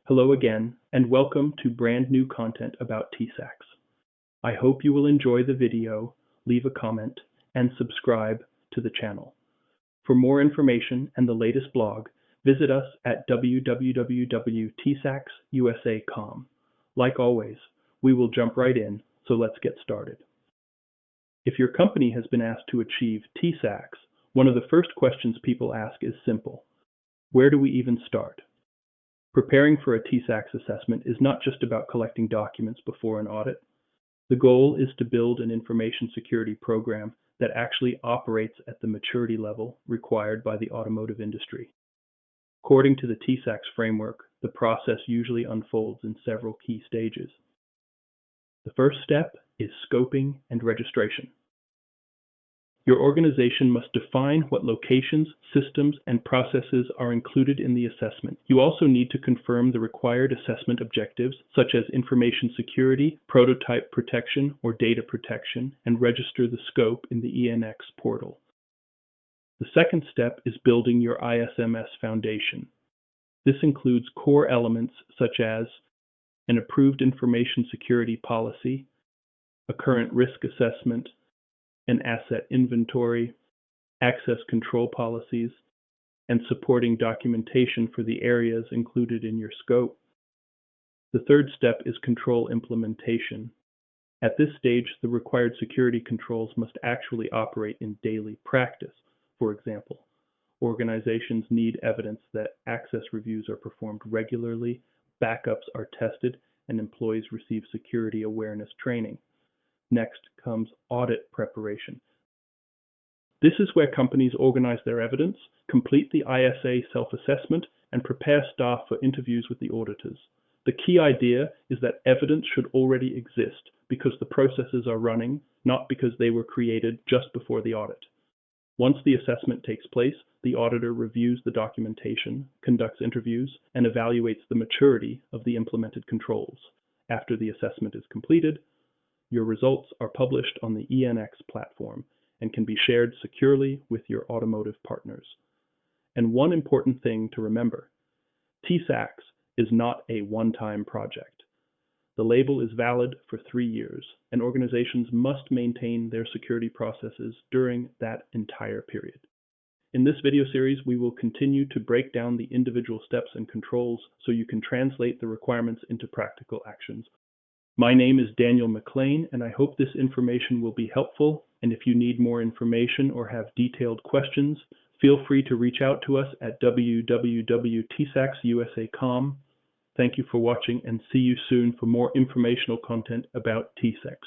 Hello again, and welcome to brand new content about TISAX. I hope you will enjoy the video, leave a comment, and subscribe to the channel. For more information and the latest blog, visit us at www.tisaxusa.com. Like always, we will jump right in, so let's get started. If your company has been asked to achieve TISAX, one of the first questions people ask is simple. Where do we even start? Preparing for a TISAX assessment is not just about collecting documents before an audit. The goal is to build an information security program that actually operates at the maturity level required by the automotive industry. According to the TISAX framework, the process usually unfolds in several key stages. The first step is scoping and registration. Your organization must define what locations, systems, and processes are included in the assessment. You also need to confirm the required assessment objectives, such as information security, prototype protection, or data protection, and register the scope in the ENX portal. The second step is building your ISMS foundation. This includes core elements such as an approved information security policy, a current risk assessment, an asset inventory, access control policies, and supporting documentation for the areas included in your scope. The third step is control implementation. At this stage, the required security controls must actually operate in daily practice. For example, organizations need evidence that access reviews are performed regularly, backups are tested, and employees receive security awareness training. Next comes audit preparation. This is where companies organize their evidence, complete the ISA self-assessment, and prepare staff for interviews with the auditors. The key idea is that evidence should already exist because the processes are running, not because they were created just before the audit. Once the assessment takes place, the auditor reviews the documentation, conducts interviews, and evaluates the maturity of the implemented controls. After the assessment is completed, your results are published on the ENX platform and can be shared securely with your automotive partners. And one important thing to remember, TISAX is not a one-time project. The label is valid for 3 years, and organizations must maintain their security processes during that entire period. In this video series, we will continue to break down the individual steps and controls so you can translate the requirements into practical actions. My name is Daniel McLean, and I hope this information will be helpful. And if you need more information or have detailed questions, feel free to reach out to us at www.tisaxusa.com. Thank you for watching, and see you soon for more informational content about TISAX.